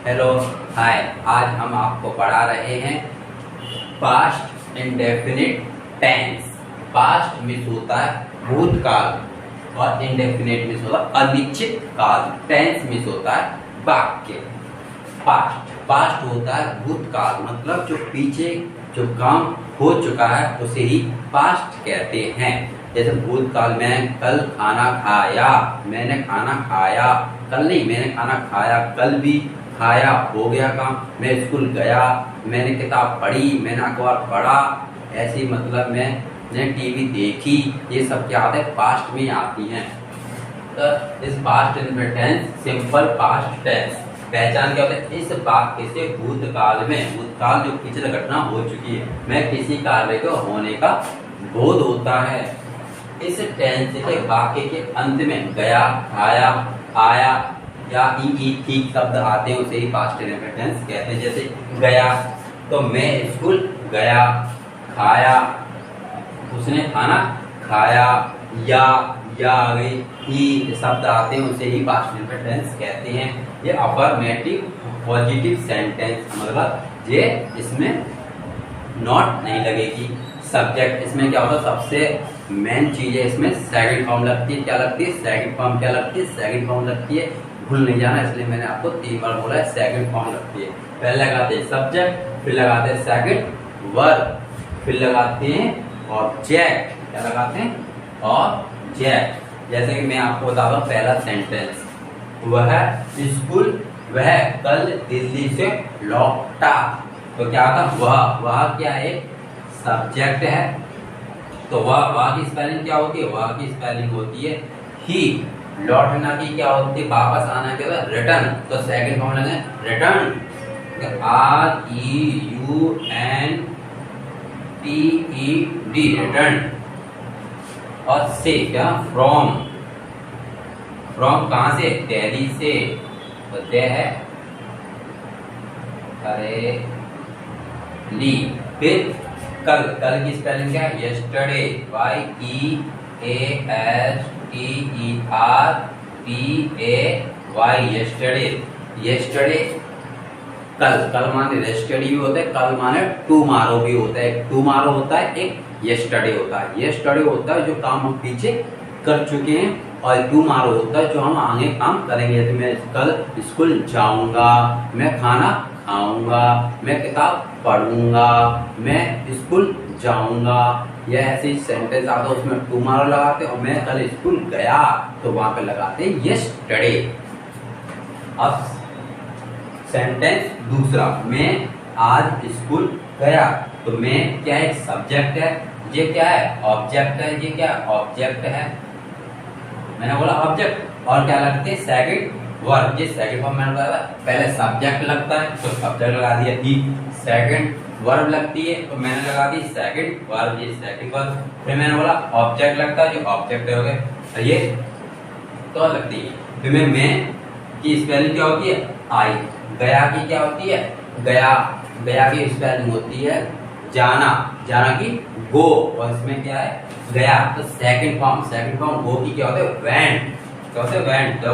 Hello, हाय। आज हम आपको पढ़ा रहे हैं past indefinite tense. Past means होता है भूतकाल और इंडेफिनिट मीन्स होता है अनिश्चित काल। टेंस मीन्स होता है वाक्य। पास्ट होता है भूतकाल, मतलब जो पीछे जो काम हो चुका है उसे ही पास्ट कहते हैं। जैसे भूतकाल में कल खाना खाया, मैंने खाना खाया। कल नहीं, मैंने खाना खाया, कल भी खाया, हो गया काम। मैं स्कूल गया, मैंने किताब पढ़ी, मैंने अखबार पढ़ा। ऐसी मतलब मैंने टीवी देखी। ये सब क्या आता है, पास्ट में आती हैं। तो इस past tense simple past tense पहचान क्या होता है, इस वाक्य से भूतकाल में, भूतकाल जो पिछले घटना हो चुकी है, में किसी कार्य को होने का बोध होता है। इस टेंस के वाक्य के अंत में गया, आया, आया या ठीक शब्द आते हैं, उसे ही पास्ट टेंस कहते हैं। जैसे गया तो मैं स्कूल गया, खाया उसने खाना खाया, या आ गई, ही शब्द आते हैं, उसे ही पास्ट टेंस कहते हैं। ये अफर्मेटिव पॉजिटिव सेंटेंस, मतलब ये इसमें नॉट नहीं लगेगी। सब्जेक्ट इसमें क्या होता है, सबसे मेन चीज है इसमें सेकंड फॉर्म लगती है। क्या लगती है, सेकंड फॉर्म क्या लगती है, सेकंड फॉर्म लगती है। भूल नहीं जाना, इसलिए मैंने आपको 3 बार बोला है सेकंड फॉर्म लगती है। पहले लगाते हैं सब्जेक्ट, फिर लगाते हैं सेकंड वर्ब, फिर लगाते हैं ऑब्जेक्ट। क्या लगाते हैं, ऑब्जेक्ट। जैसे कि मैं आपको बता रहा हूँ, पहला सेंटेंस, वह स्कूल, वह कल दिल्ली से लौटा। तो क्या था, वह क्या एक सब्जेक्ट है। तो वह की स्पेलिंग क्या होती है, वह की स्पेलिंग होती है ही। लौटना की क्या होती है, वापस आना क्या होता है, रिटर्न। तो सेकंड फॉर्म लेंगे रिटर्न, REUNTED, रिटर्न। और से क्या, फ्रॉम। फ्रॉम कहां से, दिल्ली से। तो दे है अरे ली। फिर कल, कल की स्पेलिंग क्या है, यस्टरडे, YEASTERDAY, यस्टरडे। यस्टरडे कल माने यस्टरडे भी होता है, कल माने टुमारो भी होता है। टुमारो होता है, एक यस्टरडे होता है। यस्टरडे होता है जो काम हम पीछे कर चुके हैं, और टुमारो होता है जो हम आगे काम करेंगे। जैसे मैं कल स्कूल जाऊंगा, मैं खाना खाऊंगा, मैं किताब पढ़ूंगा, मैं स्कूल जाऊंगा। यह ऐसे सेंटेंस आता है, उसमें टुमारो लगाते हैं। और मैं कल स्कूल गया, तो वहां पे लगाते हैं यस्टरडे। अब सेंटेंस दूसरा, मैं आज स्कूल गया। तो मैं क्या है, सब्जेक्ट है। ये क्या है, ऑब्जेक्ट है। ये क्या ऑब्जेक्ट है, मैंने बोला ऑब्जेक्ट। और क्या लगते हैं, सेकंड वर्ब। ये सेकंड फॉर्म मैंने बताया, पहले सब्जेक्ट लगता है तो सब्जेक्ट लगा दिया ही। सेकंड वर्ब लगती है तो मैंने लगा दी सेकंड वर्ब, ये सेकंड वर्ब। फिर मैंने बोला ऑब्जेक्ट लगता है, जो ऑब्जेक्ट हो गए ये तो लगती है। फिर मैं की स्पेलिंग क्या होती है, आई। गया की क्या होती है, गया। गया की स्पेलिंग होती है जाना। जाना की गो, और इसमें क्या है, गया। तो सेकंड फॉर्म गो की क्या होता है, वेंट। क्या होता है, वेंट,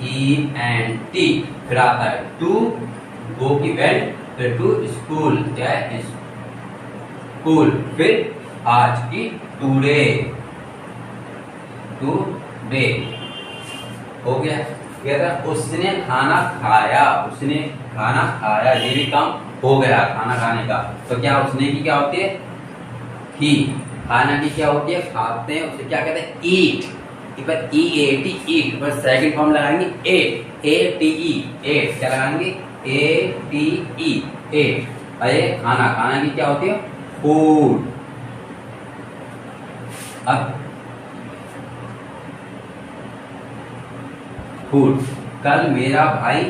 WENT। फिर आता है टू, गो की वेंट। फिर टू स्कूल, क्या है, स्कूल। फिर आज की टुडे, टुडे हो गया। क्या था, उसने खाना खाया, उसने खाना खाया। ये भी काम हो गया खाना खाने का। तो क्या उसने की क्या होती है, ही। खाना की क्या होती है, खाते हैं, उसे क्या कहते हैं, ईट। पर EAT, ईट। पर सेकंड फॉर्म लगाएंगे ATE, एट। क्या लगाएंगे, ATE, एट। अरे खाना, खाना की क्या होती है, फूड। अब फूड, कल मेरा भाई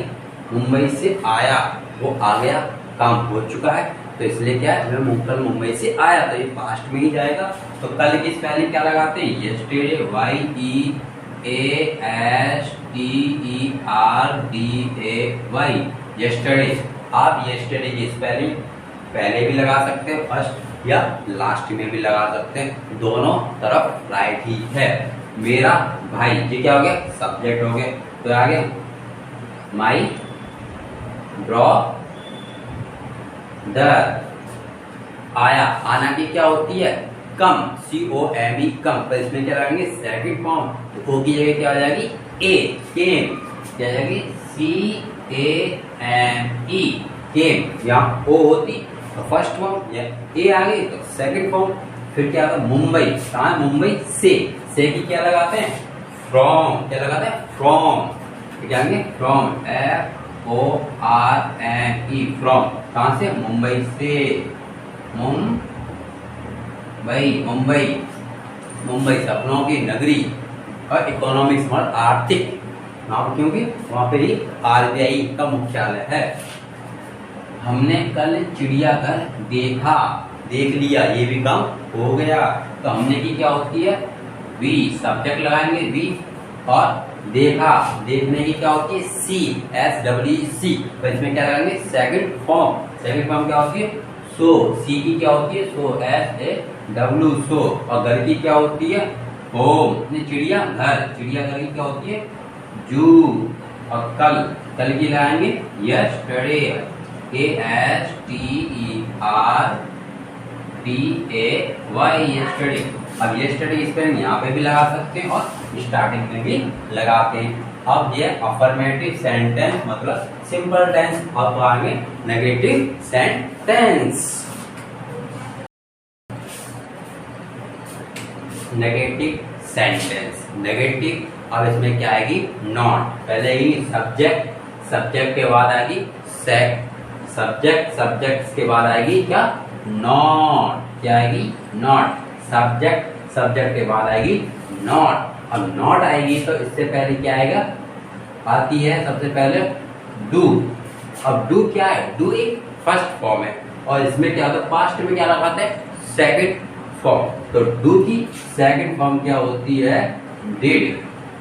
मुंबई से आया। वो आ गया, काम हो चुका है, तो इसलिए क्या है, मैं कल मुंबई से आया, तो ये पास्ट में ही जाएगा। तो कल की स्पेलिंग क्या लगाते हैं, यस्टरडे, YEASTERDAY, यस्टरडे। आप यस्टरडे की स्पेलिंग पहले भी लगा सकते हैं, फर्स्ट या लास्ट में भी लगा सकते हैं, दोनों तरफ राइट ही है। मेरा भाई, ये क्या हो गया, सब्जेक्ट हो गया। तो आ गया माई ड्रॉ द। आया, आना की क्या होती है? कम, COME कम। पर इसमें क्या लगाएंगे? Second form. तो ओ की जगह क्या हो जाएगी? ए, केम। क्या हो जाएगी? CAME, केम। यहाँ ओ होती तो फर्स्ट फॉर्म, या ए आ गई तो सेकंड फॉर्म। फिर क्या होगा? मुंबई, कहाँ? मुंबई से की क्या लगाते हैं? फ्रॉम। क्या लगाते हैं? फ्रॉम। क्या आएंगे? From, FORME, from. कहाँ से? मुंबई से। मुंबई सपनों की नगरी। और इकोनॉमिक्स मतलब आर्थिक, क्योंकि वहां पे ही RBI का मुख्यालय है। हमने कल चिड़ियाघर देख लिया, ये भी काम हो गया। तो हमने की क्या होती है? वी, सब्जेक्ट लगाएंगे वी। और देखने की क्या होती है? SWC। तो इसमें क्या लगाएंगे? Second form. सेकंड फॉर्म क्या होती है? सो। सी की क्या होती है? सो, SAW, सो। और घर की क्या होती है? होम। चिड़ियाघर की क्या होती है? जू। और कल की लगाएंगे यस्टरडे, YESTERDAY, यस्टरडे। अब यस्टरडे स्पेलिंग यहाँ पे भी लगा सकते हैं और स्टार्टिंग में भी लगाते हैं। अब ये अफर्मेटिव सेंटेंस मतलब सिंपल टेंस। अब आगे negative sentence. Negative sentence, negative. अब इसमें क्या आएगी? नॉट। पहले आएगी सब्जेक्ट के बाद आएगी सब्जेक्ट के बाद आएगी क्या? नॉट। क्या आएगी? नॉट। सब्जेक्ट के बाद आएगी नॉट। अब नॉट आएगी तो इससे पहले क्या आएगा? आती है सबसे पहले डू। अब डू क्या है? डू एक फर्स्ट फॉर्म है और इसमें क्या होता है? पास्ट में क्या लगाते हैं? Second form. तो डू की सेकंड फॉर्म क्या होती है? डिड।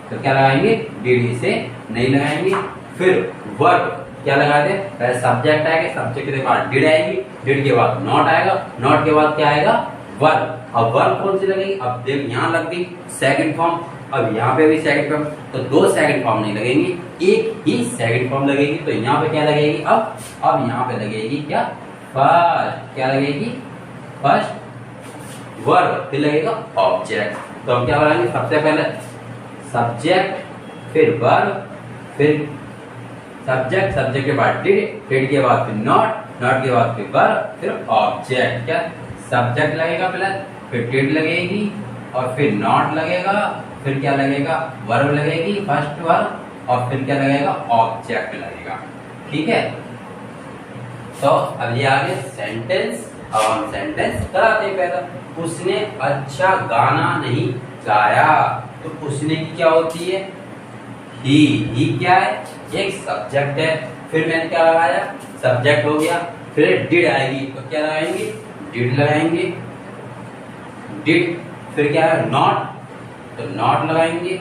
तो क्या लगाएंगे? डिड, इसे नहीं लगाएंगे। फिर वर्ब क्या लगाते हैं? पहले सब्जेक्ट आएगा, सब्जेक्ट के बाद डिड आएगी, डिड के बाद नॉट आएगा, नॉट के बाद क्या आएगा? वर्ब। अब वर्ब कौन सी लगेगी? अब देख, यहाँ लग गई सेकंड फॉर्म। अब यहाँ पे भी सेकंड फॉर्म। तो दो सेकंड फॉर्म नहीं लगेंगी, एक ही सेकंड फॉर्म लगेगी। तो यहाँ पे क्या लगेगी? अब यहाँ पे लगेगी क्या? फर्स्ट। क्या लगेगी? First verb. फिर लगेगा ऑब्जेक्ट। तो हम क्या बनाएंगे? सबसे पहले सब्जेक्ट, फिर वर्ब, फिर सब्जेक्ट के बाद डिड के बाद फिर नॉट के बाद फिर वर्ब, फिर ऑब्जेक्ट। क्या? सब्जेक्ट लगेगा पहले, फिर डिड लगेगी और फिर नॉट लगेगा, फिर क्या लगेगा? वर्ब लगेगी, फर्स्ट वर्ब, और फिर क्या लगेगा? ऑब्जेक्ट लगेगा। ठीक है। तो अब ये आगे सेंटेंस। अब हम सेंटेंस कराते हैं। पहला, उसने अच्छा गाना नहीं गाया। तो उसने की क्या होती है? ही क्या है? एक सब्जेक्ट है। फिर मैंने क्या लगाया? सब्जेक्ट हो गया। फिर डिड आएगी तो क्या लगाएंगे? डिड लगाएंगे। डिड, फिर क्या है? नॉट, तो नॉट लगाएंगे।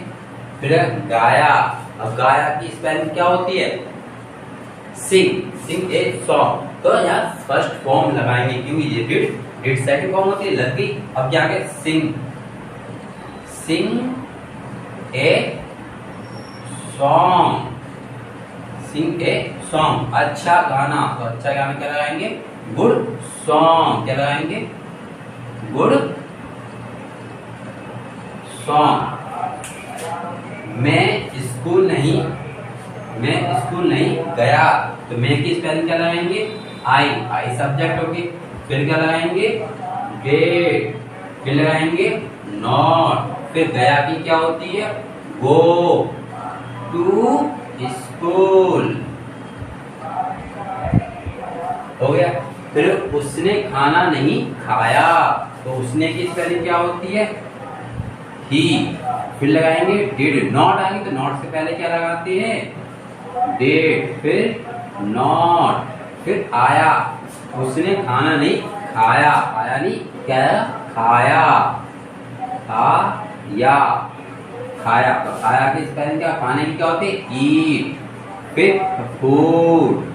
फिर गाया। अब गाया की स्पेलिंग क्या होती है? सिंग ए सॉन्ग। तो यहाँ फर्स्ट फॉर्म लगाएंगे क्योंकि ये डिड सेकंड फॉर्म होती है, लग गई। अब क्या आगे? सिंग a song. Singh a song, अच्छा गाना। तो अच्छा गाना क्या लगाएंगे? Good song. क्या लगाएंगे? Good song. मैं स्कूल नहीं गया। तो मैं की स्पेलिंग क्या लगाएंगे? आई सब्जेक्ट होगी। फिर क्या लगाएंगे? डिड। फिर लगाएंगे नॉट। फिर गया की क्या होती है? Go to school. हो गया। फिर उसने खाना नहीं खाया। तो उसने की स्पेलिंग क्या होती है? ही। फिर लगाएंगे डिड। नॉट आएगी तो नॉट से पहले क्या लगाते हैं? डिड, फिर नॉट, फिर आया। उसने खाना नहीं खाया। आया नहीं, क्या? खाया। खाया। तो खाया की स्पेलिंग क्या? खाने की क्या होती है? ईट। फिर फूड।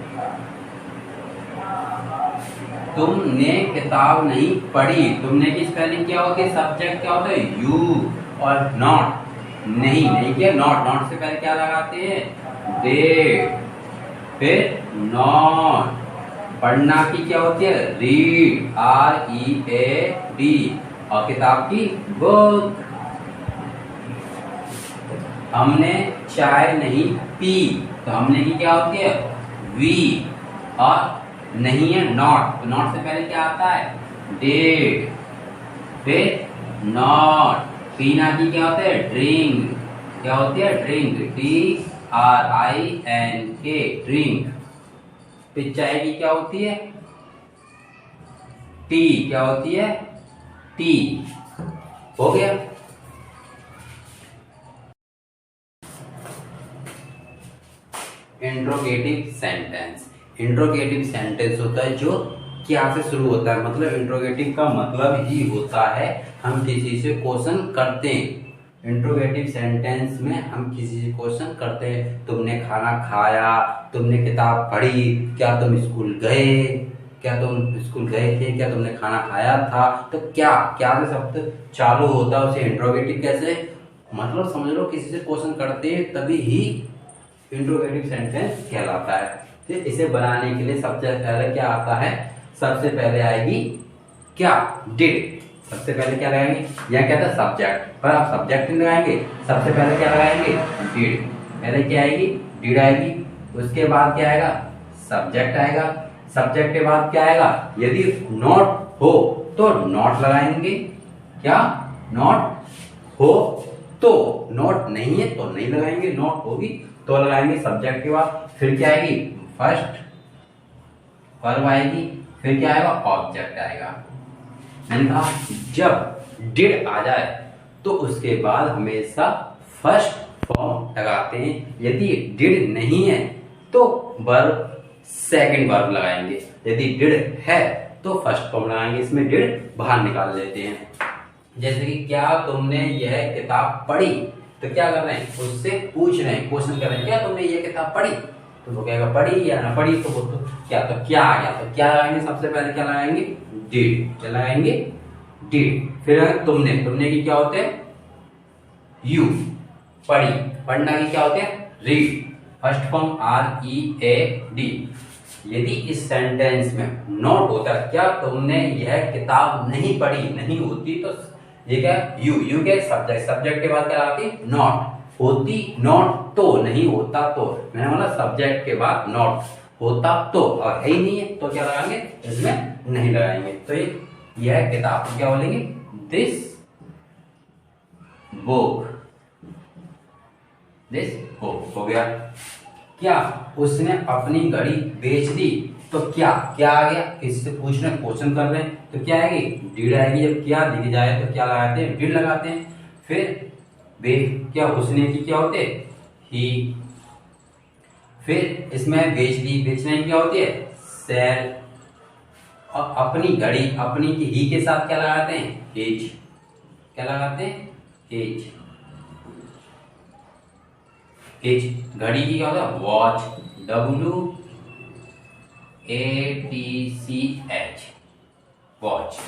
तुमने किताब नहीं पढ़ी। तुमने की स्पेलिंग क्या होती है? सब्जेक्ट क्या होता है? यू। और नॉट, नहीं क्या? नॉट से पहले क्या लगाते हैं? दे। फिर नॉट, पढ़ना की क्या होती है? रीड, READ, और किताब की बुक। हमने चाय नहीं पी, तो हमने की क्या होती है? वी, और नहीं है नॉट, तो नॉट से पहले क्या आता है? डिड, फिर नॉट, पीना की क्या होता है? ड्रिंक, क्या होती है? Drink, DRINK, drink. फिर चाय की क्या होती है? टी, क्या होती है? टी। हो गया। इंट्रोगेटिव सेंटेंस, इंट्रोगेटिव सेंटेंस होता है जो क्या से शुरू होता है, मतलब इंट्रोगेटिव का मतलब ही होता है हम किसी से क्वेश्चन करते हैं। इंट्रोगेटिव सेंटेंस में हम किसी से क्वेश्चन करते हैं, तुमने खाना खाया, तुमने किताब पढ़ी, क्या तुम स्कूल गए, क्या तुम स्कूल गए थे, क्या तुमने खाना खाया था। तो क्या क्या से शब्द चालू होता है, उसे इंट्रोगेटिव कैसे, मतलब समझ लो किसी से क्वेश्चन करते हैं तभी ही इंट्रोगेटिव सेंटेंस कहलाता है। तो इसे बनाने के लिए सबसे पहले क्या आता है? सबसे पहले आएगी क्या? डिड। सबसे पहले क्या लगाएंगे? यह क्या था? सब्जेक्ट, पर आप सब्जेक्ट नहीं लगाएंगे, सबसे पहले क्या लगाएंगे? डिड। पहले क्या आएगी? डिड आएगी। उसके बाद क्या आएगा? सब्जेक्ट आएगा। सब्जेक्ट के बाद क्या आएगा? यदि नॉट हो तो नॉट लगाएंगे। क्या? नॉट हो तो, नॉट नहीं है तो नहीं लगाएंगे, नॉट होगी तो लगाएंगे। सब्जेक्ट के बाद फिर क्या आएगी? फर्स्ट वर्ब आएगी, फिर क्या आएगा? ऑब्जेक्ट आएगा। मैंने कहा जब डिड आ जाए तो उसके बाद हमेशा फर्स्ट फॉर्म लगाते हैं। यदि डिड नहीं है तो वर्ब सेकंड वर्ब लगाएंगे, यदि डिड है तो फर्स्ट फॉर्म लगाएंगे। इसमें डिड बाहर निकाल लेते हैं। जैसे कि क्या तुमने यह किताब पढ़ी, तो क्या कर रहे हैं? उससे पूछ रहे हैं, क्वेश्चन कर रहे हैं, क्या तुमने ये किताब पढ़ी? तो वो कहेगा पढ़ी या ना पढ़ी, तो वो तो क्या, तो क्या आ गया, तो क्या लगाएंगे? सबसे पहले क्या लगाएंगे? डिड। क्या लगाएंगे? डिड। फिर तुमने, तुमने की क्या होते हैं? यू। पढ़ी, पढ़ना की क्या होते हैं? रीड। First form READ। यदि इस सेंटेंस में नॉट होता, क्या तुमने यह किताब नहीं पढ़ी, नहीं होती, तो ये क्या? यू। यू क्या? सब्जेक्ट। सब्जेक्ट के बाद क्या आती? नॉट। होती नॉट तो, नहीं होता तो। मैंने बोला सब्जेक्ट के बाद नॉट, होता तो, और है ही नहीं है तो क्या लगाएंगे? इसमें नहीं लगाएंगे। तो यह किताब क्या बोलेंगे? This book. दिस बुक हो गया। क्या उसने अपनी घड़ी बेच दी, तो क्या क्या आ गया? किसी से पूछ रहे, क्वेश्चन कर रहे हैं, तो क्या आएगी? डिड आएगी। जब क्या दिख जाए तो क्या लगाते हैं? डिड लगाते हैं। फिर क्या उसने की क्या होते? ही। फिर इसमें बेच दी, बेचने की क्या होती है? सेल। और अपनी घड़ी, अपनी की ही के साथ क्या लगाते हैं? एज। क्या लगाते हैं? एज। एज। घड़ी की क्या होता है? वॉच। WATCH, watch.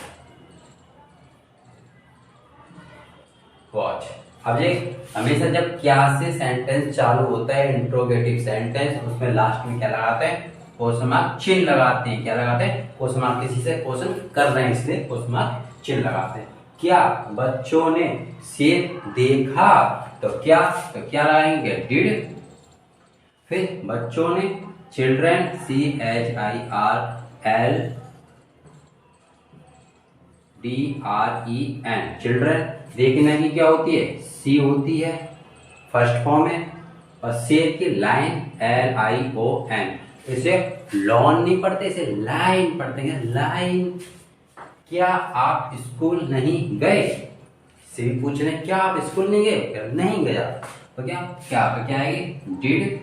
वॉच। अब ये हमेशा जब क्या से सेंटेंस चालू होता है, इंट्रोगेटिव सेंटेंस, उसमें लास्ट में क्या लगाते हैं? क्वेश्चन मार्क चिन्ह लगाते हैं। क्या लगाते हैं? Question mark. किसी से क्वेश्चन कर रहे हैं इसलिए क्वेश्चन मार्क चिन्ह लगाते हैं। क्या बच्चों ने सेब देखा, तो क्या, तो क्या लगाएंगे? डिड। फिर बच्चों ने, चिल्ड्रन, CHILDREN, चिल्ड्रन। देखने की क्या होती है? सी होती है, फर्स्ट फॉर्म है। और सेब की लाइन, LION। इसे लॉन नहीं पढ़ते, इसे लाइन पढ़ते हैं, लाइन। क्या आप स्कूल नहीं गए? से भी पूछ रहे हैं, क्या आप स्कूल नहीं गए? नहीं गया। तो क्या क्या तो क्या आएगी? डिड।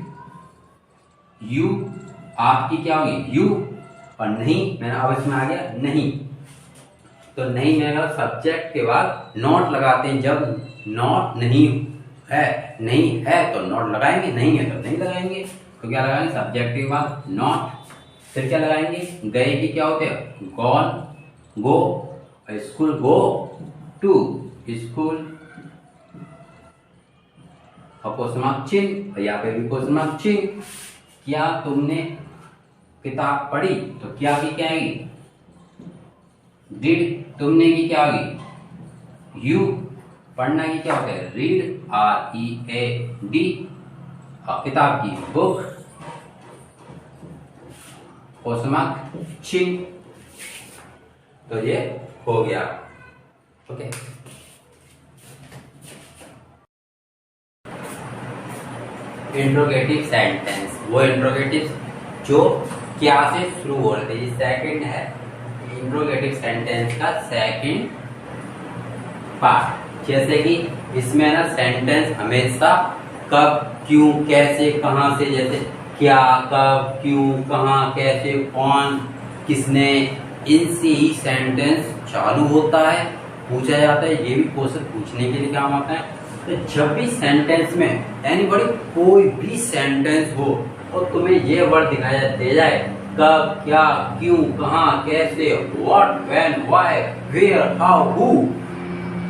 यू, आपकी क्या होगी? यू। और नहीं, मैंने अब इसमें आ गया नहीं, तो नहीं में सब्जेक्ट के बाद नॉट लगाते हैं। जब नॉट नहीं है, नहीं है तो नॉट लगाएंगे, नहीं है तो नहीं लगाएंगे। तो क्या लगाएंगे? सब्जेक्ट के बाद नॉट। फिर क्या लगाएंगे? गए की क्या होते हैं? Gone, go. School, go to school. और क्वेश्चन मार्क चिन्ह, यहाँ पे भी क्वेश्चन मार्क चिन्ह। क्या तुमने किताब पढ़ी, तो क्या की क्या आएगी, डिड। तुमने की क्या होगी, यू। पढ़ना की क्या होता है, रीड, READ। और किताब की बुक, चिन। तो ये हो गया। ओके, इंट्रोगेटिव सेंटेंस, वो इंट्रोगेटिव जो क्या से शुरू हो रहे थे। ये सेकंड है इंट्रोगेटिव सेंटेंस का सेकंड पार्ट। जैसे कि इसमें ना सेंटेंस हमेशा कब, क्यों, कैसे, कहां से, जैसे क्या, कब, क्यों, कहां, कैसे, कौन, किसने, इनसे ही सेंटेंस चालू होता है, पूछा जाता है। ये भी क्वेश्चन पूछने के लिए काम आता है। तो जब भी सेंटेंस में एनीबॉडी कोई भी सेंटेंस हो और तुम्हें ये वर्ड दिखाया दे जाए, कब, क्या, क्यों, कहां, कैसे, what, when, why, where, how, who,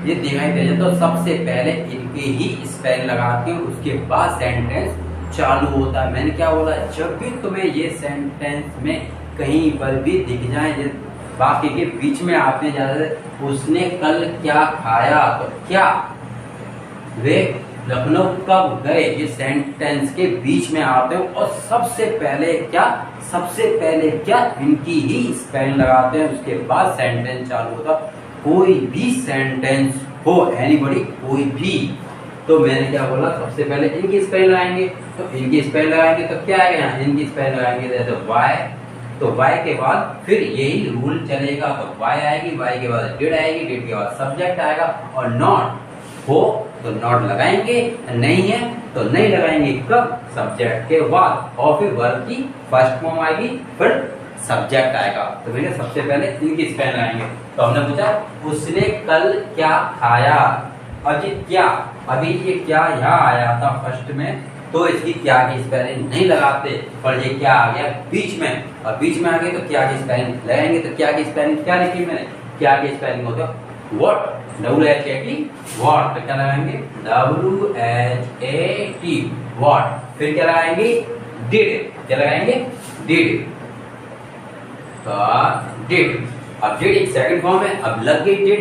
ये दिखाई दे जाए तो सबसे पहले इनके ही स्पेल लगाते हैं, उसके बाद सेंटेंस चालू होता है। मैंने क्या बोला, जब भी तुम्हें ये सेंटेंस में कहीं पर भी दिख जाए, बाकी के बीच में आपने ज्यादा उसने कल क्या खाया, तो क्या, वे लखनऊ कब गए, ये सेंटेंस के बीच में आते हैं। और सबसे पहले क्या इनकी ही स्पेलिंग लगाते हैं, उसके बाद सेंटेंस चालू होता। कोई भी सेंटेंस हो, एनीबॉडी, कोई भी, तो मैंने क्या बोला, सबसे पहले इनकी स्पेलिंग लगाएंगे। तो इनकी स्पेलिंग लगाएंगे तो क्या आएगा, इनकी स्पेलिंग लगाएंगे जैसे वाई, तो वाई के बाद फिर यही रूल चलेगा। तो वाई आएगी, वाई के बाद डिड आएगी, डिड के बाद सब्जेक्ट आएगा। और नॉट हो तो नॉट लगाएंगे, नहीं है तो नहीं लगाएंगे। कब, सब्जेक्ट के बाद, और फिर वर्ब की फर्स्ट फॉर्म आएगी, फिर सब्जेक्ट आएगा। तो मैंने सबसे पहले इनकी स्पेलिंग लगाएंगे। तो हमने पूछा उसने कल क्या खाया। अब ये क्या, अभी ये क्या यहाँ आया था फर्स्ट में, तो इसकी क्या की स्पेलिंग नहीं लगाते, पर ये क्या आ गया बीच में, और बीच में आ गए तो क्या की स्पेलिंग लगाएंगे। तो क्या की स्पेलिंग क्या लिखी मैंने, क्या की स्पेलिंग होता है व्हाट, WHAT, व्हाट। तो क्या लगाएंगे, WHAT, व्हाट। फिर क्या लगाएंगे, डिड, क्या लगाएंगे, डिड, डिड। अब डिड एक सेकंड फॉर्म है, अब लग गई डिड,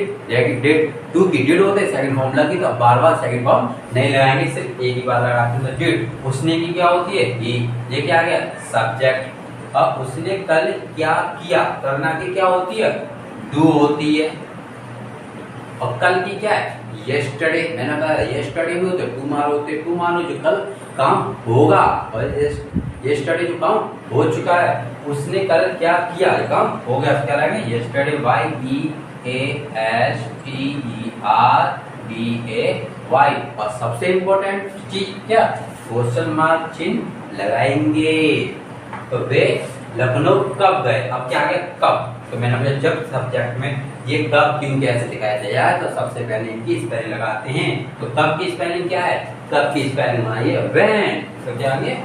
डिड टू की डिड होते, सेकंड फॉर्म लगी तो अब बार बार सेकंड फॉर्म नहीं लगाएंगे, सिर्फ एक ही बार लगाते हैं। तो डिड, उसने की क्या होती है, ये क्या आ गया, सब्जेक्ट। अब उसने कल क्या किया, करना की क्या होती है, डू होती है। और कल की क्या है, यस्टरडे। मैंने कहा यस्टरडे भी होते, टुमारो होते, टुमारो जो कल काम होगा, और यस्टरडे जो काम हो चुका है, उसने कल क्या किया, काम हो गया। क्या लगेगा, यस्टरडे, YEASTERDAY। और सबसे इम्पोर्टेंट चीज क्या, क्वेश्चन मार्क चिन्ह लगाएंगे। तो वे लखनऊ कब गए, अब क्या गए, कब। तो मैंने बोला जब सब्जेक्ट में ये कब, क्यों, कैसे दिखाया जाए, तो सबसे पहले इनकी स्पेलिंग लगाते हैं। तो कब की स्पेलिंग क्या है, कब की स्पेलिंग बनाइए व्हेन। तो क्या आएंगे,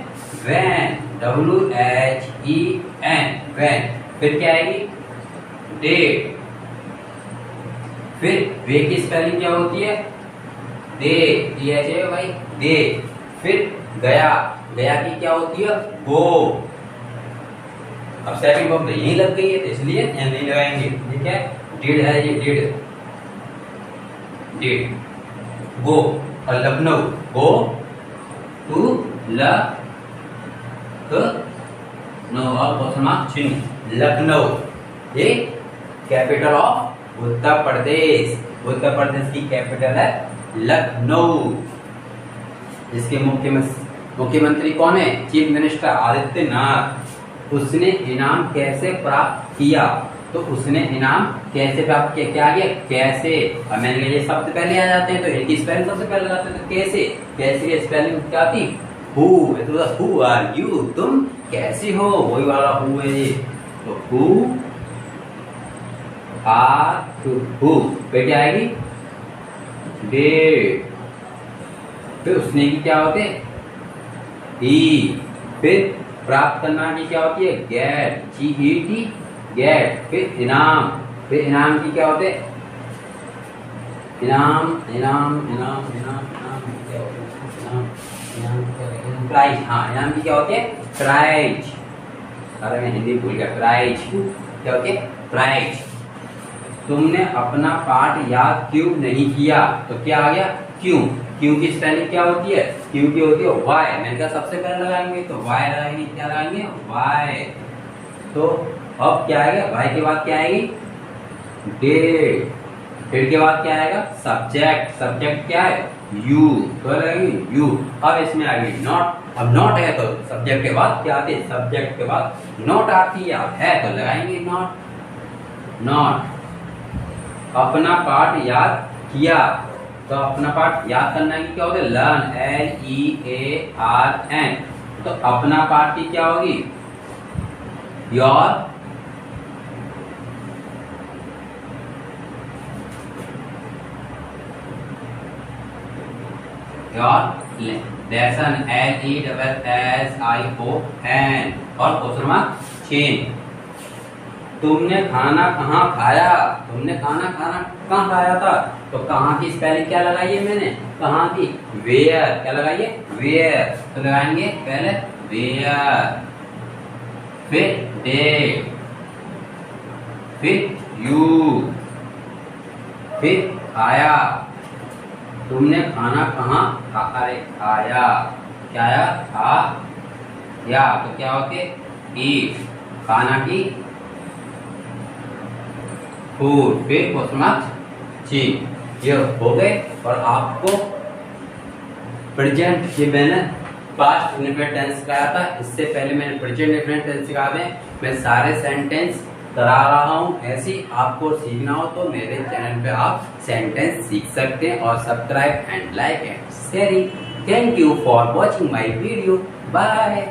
व्हेन, WHEN, व्हेन। फिर क्या आएगी, डेट। फिर वे की स्पेलिंग क्या होती है, दे, DHA भाई, दे। फिर गया, गया की क्या होती है, गो। अब सेकंड फॉर्म तो यही लग गई है, तो इसलिए यहाँ नहीं लगाएंगे। ठीक है, डिड है, ये डिड, डिड, गो। और लखनऊ, गो टू नो, और क्वेश्चन मार्क चिन्ह, लखनऊ। ये कैपिटल ऑफ उत्तर प्रदेश, उत्तर प्रदेश की कैपिटल है लखनऊ। इसके मुख्यमंत्री कौन है, चीफ मिनिस्टर आदित्यनाथ। उसने इनाम कैसे प्राप्त किया, तो उसने इनाम कैसे प्राप्त किया, क्या किया, कैसे। और मैंने ये शब्द पहले आ जाते हैं, तो इनकी स्पेलिंग सबसे पहले लगाते हैं। तो कैसे, कैसे की स्पेलिंग क्या थी, हु आर यू, तुम कैसी हो, वही वाला हु है ये। तो हु आर टू, हु पे क्या आएगी, डे। फिर उसने की क्या होते, ही। फिर प्राप्त करना की क्या होती है, गेट, GET, गेट। फिर इनाम, फिर इनाम की क्या होते, इनाम, इनाम, इनाम, इनाम, इनाम क्या होते, इनाम, इनाम क्या प्राइज, हाँ यहाँ भी क्या होती है प्राइज, अरे मैं हिंदी भूल गया, प्राइज क्या होती है प्राइज। तुमने अपना पाठ याद क्यों नहीं किया, तो क्या आ गया क्यों, क्यों की स्पेलिंग क्या होती है, क्यों की होती है वाई, मैंने कहा सबसे पहले लगाएंगे तो वाई लगाएंगे, क्या लगाएंगे वाई। तो अब क्या आएगा, वाई के बाद क्या आएगी डेट, डेट के बाद क्या आएगा सब्जेक्ट, सब्जेक्ट क्या है यू, तो लगेगी यू। अब इसमें आएगी नॉट, अब नॉट है तो सब्जेक्ट के बाद क्या आती है, सब्जेक्ट के बाद नॉट आती है, अब है तो लगाएंगे नॉट, नॉट। अपना पाठ याद किया, तो अपना पाठ याद करना की क्या होता है लर्न, LEARN, तो अपना पाठ की क्या होगी योर, योर लेसन, LESSION, और क्वेश्चन मार्क चेन। तुमने खाना कहाँ खाया, तुमने खाना खाना कहाँ खाया था, तो कहाँ की स्पेलिंग क्या लगाई है मैंने, कहाँ की वेयर, क्या लगाइए वेयर, तो लगाएंगे पहले वेयर, फिर डे, फिर यू, फिर खाया। तुमने खाना कहाँ खाया, क्या आया खाया, तो क्या होते ईट, खाना की फूड, फिर क्वेश्चन मार्क जी, ये हो गए। और आपको प्रेजेंट, ये मैंने पास्ट इंडेफिनिट टेंस सिखाया था, इससे पहले मैंने प्रेजेंट इंडेफिनिट टेंस सिखा दें, मैं सारे सेंटेंस करा रहा हूँ। ऐसे ही आपको सीखना हो तो मेरे चैनल पे आप सेंटेंस सीख सकते हैं, और subscribe and like and sharing. Thank you for watching my video, bye.